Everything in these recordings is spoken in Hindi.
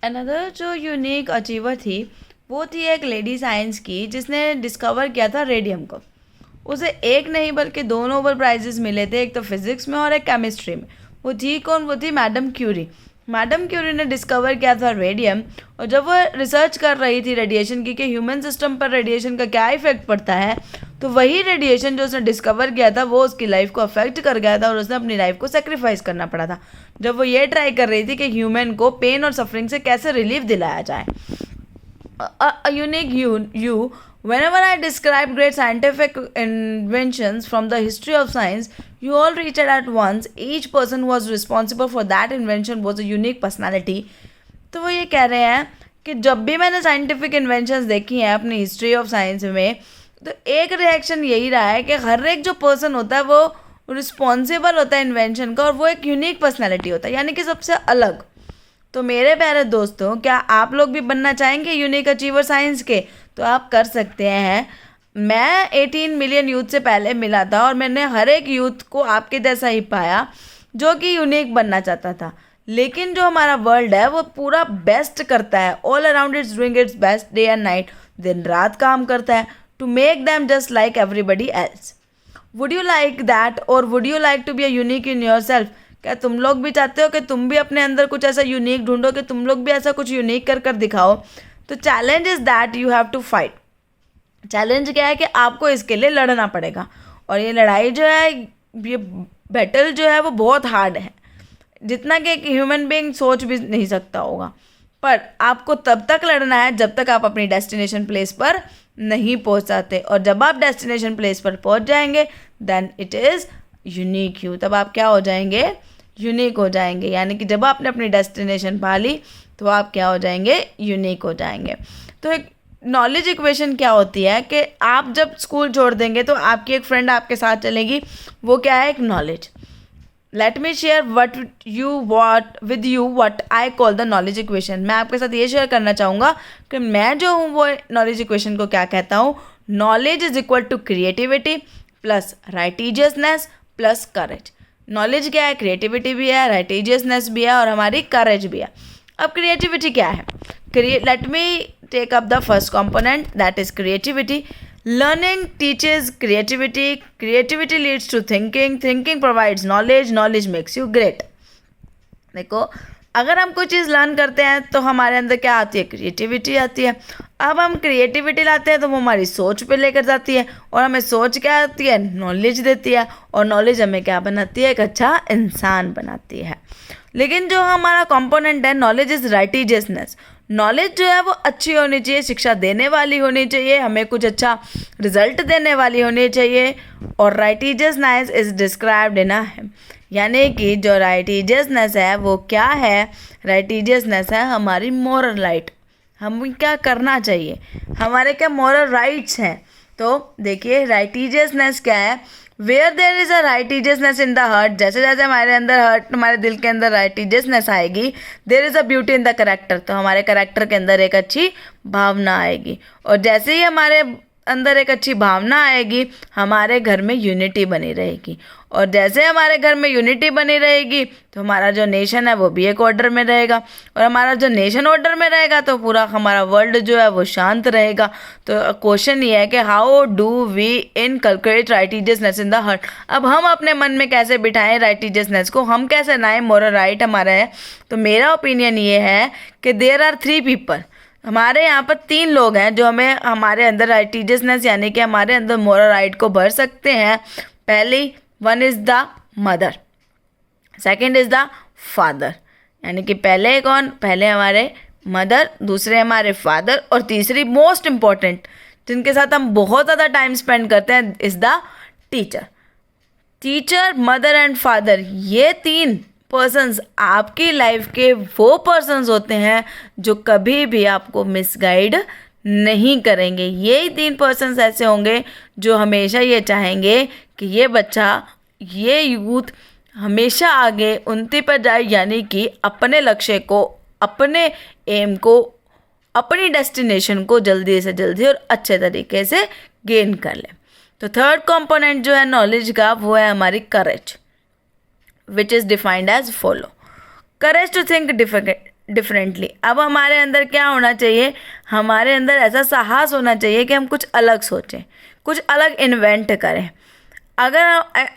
अनदर जो यूनिक अचीवर थी वो थी एक लेडी साइंस की जिसने डिस्कवर किया था रेडियम को। उसे एक नहीं बल्कि दो नोबेल प्राइजेस मिले थे, एक तो फिजिक्स में और एक केमिस्ट्री में। वो थी कौन? वो थी मैडम क्यूरी। मैडम क्यूरी ने डिस्कवर किया था रेडियम, और जब वो रिसर्च कर रही थी रेडिएशन की कि ह्यूमन सिस्टम पर रेडिएशन का क्या इफेक्ट पड़ता है, तो वही रेडिएशन जो उसने डिस्कवर किया था वो उसकी लाइफ को अफेक्ट कर गया था और उसने अपनी लाइफ को सेक्रीफाइस करना पड़ा था जब वो ये ट्राई कर रही थी कि ह्यूमन को पेन और सफरिंग से कैसे रिलीफ दिलाया जाए। A unique you. Whenever I describe great scientific inventions from the history of science, you all reach it at once. Each person who was responsible for that invention was a unique personality. तो वो ये कह रहे हैं कि जब भी मैंने साइंटिफिक इन्वेंशंस देखी हैं अपनी हिस्ट्री ऑफ साइंस में, तो एक रिएक्शन यही रहा है कि हर एक जो पर्सन होता है वो रिस्पॉन्सिबल होता है इन्वेंशन का, और वो एक यूनिक पर्सनैलिटी होता है, यानी कि सबसे अलग। तो मेरे प्यारे दोस्तों, क्या आप लोग भी बनना चाहेंगे यूनिक अचीवर साइंस के? तो आप कर सकते हैं। मैं 18 मिलियन यूथ से पहले मिला था और मैंने हर एक यूथ को आपके जैसा ही पाया जो कि यूनिक बनना चाहता था। लेकिन जो हमारा वर्ल्ड है वो पूरा बेस्ट करता है, all around it's doing it's best day and night, दिन रात काम करता है to make them just like everybody else. Would you like that, और would you like to be a unique in your self? क्या तुम लोग भी चाहते हो कि तुम भी अपने अंदर कुछ ऐसा यूनिक ढूंढो, कि तुम लोग भी ऐसा कुछ यूनिक कर कर दिखाओ? तो challenge is that you have to fight. Challenge क्या है कि आपको इसके लिए लड़ना पड़ेगा, और ये लड़ाई जो है, ये बैटल जो है वो बहुत हार्ड है, जितना कि एक ह्यूमन बीइंग सोच भी नहीं सकता होगा। पर आपको तब तक लड़ना है जब तक आप अपनी डेस्टिनेशन प्लेस पर नहीं पहुंच जाते, और जब आप डेस्टिनेशन प्लेस पर पहुंच जाएंगे then it is unique you. तब आप क्या हो जाएंगे? यूनिक हो जाएंगे। यानी कि जब आपने अपनी डेस्टिनेशन पा ली तो आप क्या हो जाएंगे? यूनिक हो जाएंगे। तो एक नॉलेज इक्वेशन क्या होती है कि आप जब स्कूल छोड़ देंगे तो आपकी एक फ्रेंड आपके साथ चलेगी, वो क्या है? एक knowledge. Let me share with you what I call the knowledge equation. मैं आपके साथ ये शेयर करना चाहूँगा कि मैं जो हूँ वो नॉलेज इक्वेशन को क्या कहता हूँ। Knowledge is equal to creativity plus righteousness plus courage. Knowledge क्या है? क्रिएटिविटी भी है, राइटिजियसनेस भी है, और हमारी करेज भी है। अब क्रिएटिविटी क्या है? Let me take up the first component, that is creativity. Learning teaches creativity, creativity leads to thinking, thinking provides knowledge, knowledge makes you great. देखो, अगर हम कोई चीज़ लर्न करते हैं तो हमारे अंदर क्या आती है? क्रिएटिविटी आती है। अब हम क्रिएटिविटी लाते हैं तो वो हमारी सोच पे लेकर जाती है, और हमें सोच क्या आती है? नॉलेज देती है, और नॉलेज हमें क्या बनाती है? एक अच्छा इंसान बनाती है। लेकिन जो हमारा कंपोनेंट है नॉलेज इज़ राइटिजियसनेस। नॉलेज जो है वो अच्छी होनी चाहिए, शिक्षा देने वाली होनी चाहिए, हमें कुछ अच्छा रिजल्ट देने वाली होनी चाहिए। और राइटिजियसनेस इज डिस्क्राइब्ड इन अ, यानी कि जो राइटिजियसनेस है वो क्या है? राइटिजियसनेस है हमारी मोरल राइट, हमें क्या करना चाहिए, हमारे क्या मोरल राइट्स हैं। तो देखिए, राइटिजियसनेस क्या है? Where there is a righteousness in the heart, जैसे जैसे हमारे अंदर हार्ट, हमारे दिल के अंदर राइटिजियसनेस आएगी, there is a beauty in the character, तो हमारे करेक्टर के अंदर एक अच्छी भावना आएगी, और जैसे ही हमारे अंदर एक अच्छी भावना आएगी हमारे घर में यूनिटी बनी रहेगी, और जैसे हमारे घर में यूनिटी बनी रहेगी तो हमारा जो नेशन है वो भी एक ऑर्डर में रहेगा, और हमारा जो नेशन ऑर्डर में रहेगा तो पूरा हमारा वर्ल्ड जो है वो शांत रहेगा। तो क्वेश्चन ये है कि how do we inculcate righteousness in the heart. अब हम अपने मन में कैसे बिठाएं राइटिजियसनेस को, हम कैसे लाएं मोरल राइट हमारा है। तो मेरा ओपिनियन ये है कि देयर आर 3 पीपल, हमारे यहाँ पर 3 लोग हैं जो हमें हमारे अंदर राइटिजियसनेस यानी कि हमारे अंदर मोरल राइट को भर सकते हैं। पहली, one is the mother, second is the father. यानी कि पहले कौन? पहले हमारे मदर, दूसरे हमारे फादर, और तीसरी मोस्ट इम्पॉर्टेंट जिनके साथ हम बहुत ज़्यादा टाइम स्पेंड करते हैं is the teacher. Teacher, mother and father, ये 3 पर्सन्स आपकी लाइफ के वो पर्सन्स होते हैं जो कभी भी आपको मिसगाइड नहीं करेंगे। यही 3 पर्सन्स ऐसे होंगे जो हमेशा ये चाहेंगे कि ये बच्चा, ये यूथ हमेशा आगे उन्नति पर जाए, यानी कि अपने लक्ष्य को, अपने एम को, अपनी डेस्टिनेशन को जल्दी से जल्दी और अच्छे तरीके से गेन कर ले। तो थर्ड कंपोनेंट जो है नॉलेज का वो है हमारी करेज, which is defined as follow. Courage to think differently. अब हमारे अंदर क्या होना चाहिए, हमारे अंदर ऐसा साहस होना चाहिए कि हम कुछ अलग सोचें, कुछ अलग इन्वेंट करें। अगर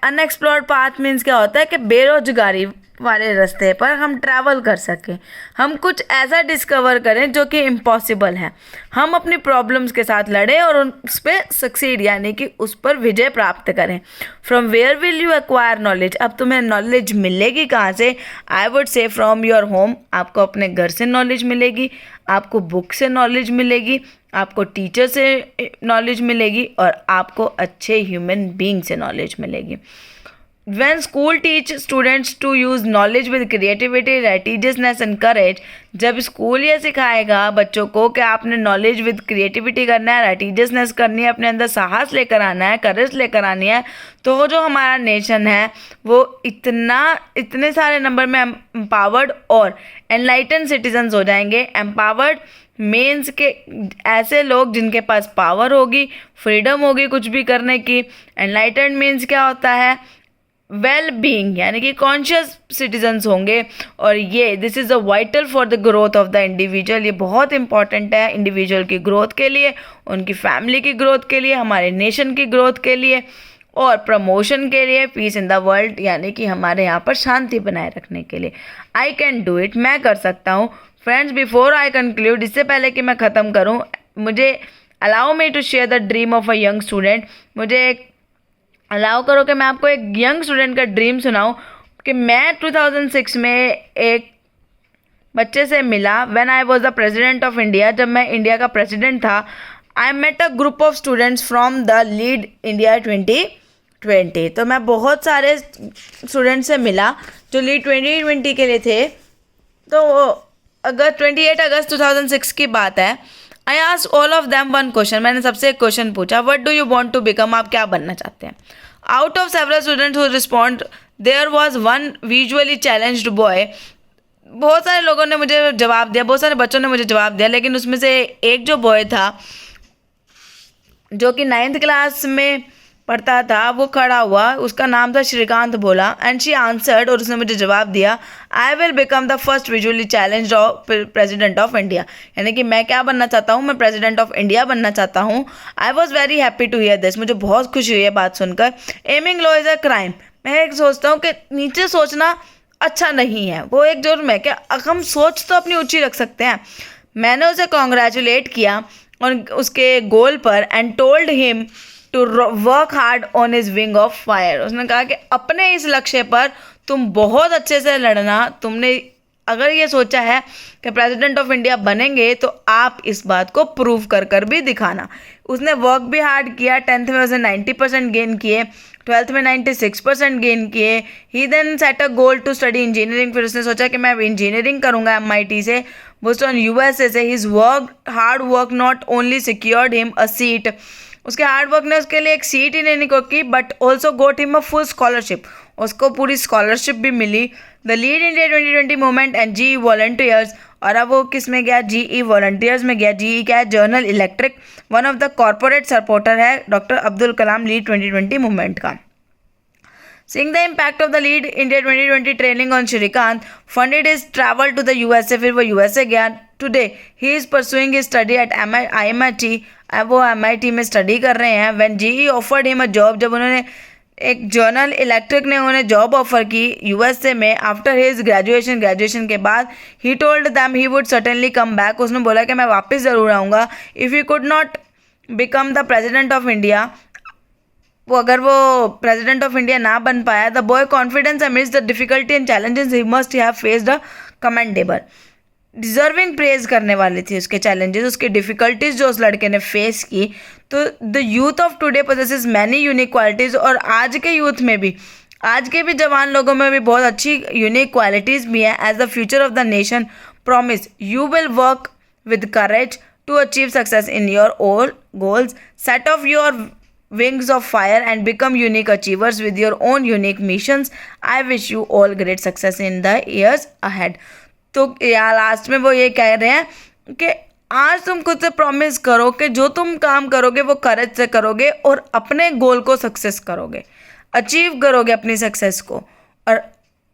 अनएक्सप्लोर्ड पाथ मीन्स क्या होता है कि बेरोजगारी वाले रास्ते पर हम ट्रैवल कर सकें, हम कुछ ऐसा डिस्कवर करें जो कि इम्पॉसिबल है, हम अपनी प्रॉब्लम्स के साथ लड़ें और उस पर सक्सीड यानी कि उस पर विजय प्राप्त करें। From where will you acquire knowledge, अब तुम्हें नॉलेज मिलेगी कहाँ से? I would say from your home, आपको अपने घर से नॉलेज मिलेगी, आपको बुक से नॉलेज मिलेगी, आपको टीचर से नॉलेज मिलेगी और आपको अच्छे ह्यूमन बीइंग से नॉलेज मिलेगी। When school teach students to use knowledge with creativity, righteousness and courage, जब स्कूल ये सिखाएगा बच्चों को कि आपने नॉलेज विद क्रिएटिविटी करना है, राइटियसनेस करनी है, अपने अंदर साहस लेकर आना है, करेज लेकर आनी है, तो जो हमारा नेशन है वो इतने सारे नंबर में एम्पावर्ड और एनलाइटन सिटीजन्स हो जाएंगे। एम्पावर्ड मीन्स के ऐसे लोग जिनके पास पावर होगी, फ्रीडम होगी कुछ भी करने की। एनलाइटन मीन्स क्या होता है? वेल बीइंग यानी कि कॉन्शियस सिटीजन्स होंगे। और ये this is a vital for the growth of the individual, ये बहुत इंपॉर्टेंट है इंडिविजुअल की ग्रोथ के लिए, उनकी फैमिली की ग्रोथ के लिए, हमारे नेशन की ग्रोथ के लिए और प्रमोशन के लिए, पीस इन द वर्ल्ड यानी कि हमारे यहाँ पर शांति बनाए रखने के लिए। आई कैन डू इट, मैं कर सकता हूँ। फ्रेंड्स, बिफोर आई कंक्लूड, इससे पहले कि मैं ख़त्म करूँ, मुझे allow me to share the dream of a young student, मुझे एक अलाउ करो कि मैं आपको एक यंग स्टूडेंट का ड्रीम सुनाऊं कि मैं 2006 में एक बच्चे से मिला। When I was the president of India, जब मैं इंडिया का प्रेसिडेंट था, I met a group of students from the lead India 2020। तो मैं बहुत सारे स्टूडेंट से मिला जो लीड 2020 के लिए थे। तो अगर 28 अगस्त 2006 की बात है। I asked all of them one question, मैंने सबसे एक क्वेश्चन पूछा, what do you want to become, आप क्या बनना चाहते हैं? Out of several students who respond, there was one visually challenged boy. बहुत सारे लोगों ने मुझे जवाब दिया, बहुत सारे बच्चों ने मुझे जवाब दिया, लेकिन उसमें से एक जो बॉय था जो कि 9th क्लास में पढ़ता था, वो खड़ा हुआ, उसका नाम था श्रीकांत भोला। एंड शी आंसर्ड, और उसने मुझे जवाब दिया, I will become the first visually challenged president of India. यानी कि मैं क्या बनना चाहता हूँ? मैं प्रेसिडेंट ऑफ इंडिया बनना चाहता हूँ। I was very happy to hear this, मुझे बहुत खुशी हुई है बात सुनकर। Aiming low is a crime, मैं एक सोचता हूँ कि नीचे सोचना अच्छा नहीं है, वो एक जुर्म है। क्या हम सोच तो अपनी ऊँची रख सकते हैं। मैंने उसे कॉन्ग्रेचुलेट किया और उसके गोल पर, and told him to work hard on his wing of fire. उसने कहा कि अपने इस लक्ष्य पर तुम बहुत अच्छे से लड़ना, तुमने अगर ये सोचा है कि प्रेसिडेंट ऑफ इंडिया बनेंगे तो आप इस बात को प्रूव कर कर भी दिखाना। उसने वर्क भी हार्ड किया। 10th में उसने 90% गेन किए, 12th में 96% गेन किए। He then set a goal to study engineering, फिर उसने सोचा कि मैं इंजीनियरिंग करूँगा MIT से, बोस्टन USA से। His work hard work not only secured him a seat, उसके हार्ड वर्क ने उसके लिए एक सीट ही नहीं की, but also got him a full scholarship, उसको पूरी स्कॉलरशिप भी मिली। The lead India 2020 movement and GE volunteers, और अब वो किस में गया? GE वॉलंटियर्स में गया। GE क्या है? General electric. One of the corporate supporter है doctor Abdul Kalam lead 2020 movement का। Seeing the impact of the Lead India 2020 training on Shrikant, funded his travel to the USA, फिर वो USA गया। Today he is pursuing his study at IMIT, अब वो MIT में स्टडी कर रहे हैं। When GE offered him a job, जब उन्होंने एक जनरल इलेक्ट्रिक ने उन्हें जॉब ऑफर की USA में, आफ्टर हिज ग्रेजुएशन के बाद, he told them he would certainly come back, उसने बोला कि मैं वापस ज़रूर आऊँगा। If you could not become the president of India, अगर वो प्रेसिडेंट ऑफ इंडिया ना बन पाया, the boy confidence amidst the difficulty and challenges he must have faced a commendable, deserving praise करने वाली थी उसके चैलेंजेस, उसके डिफिकल्टीज जो उस लड़के ने फेस की। तो the youth of today possesses many unique qualities, और आज के यूथ में भी, आज के भी जवान लोगों में भी बहुत अच्छी यूनिक क्वालिटीज़ भी हैं। As the future of the nation promise, you will work with courage to achieve success in your all goals, set of your wings of fire and become unique achievers with your own unique missions. I wish you all great success in the years ahead. तो यार लास्ट में वो ये कह रहे हैं कि आज तुम खुद से प्रॉमिस करो कि जो तुम काम करोगे वो करेज से करोगे और अपने गोल को सक्सेस करोगे, अचीव करोगे अपनी सक्सेस को, और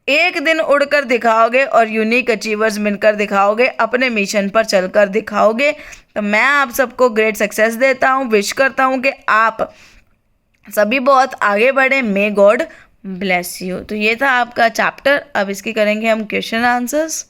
एक दिन उड़कर दिखाओगे और यूनिक अचीवर्स मिलकर दिखाओगे, अपने मिशन पर चलकर दिखाओगे। तो मैं आप सबको ग्रेट सक्सेस देता हूँ, विश करता हूँ कि आप सभी बहुत आगे बढ़े। May God bless you. तो ये था आपका चैप्टर। अब इसकी करेंगे हम क्वेश्चन आंसर्स।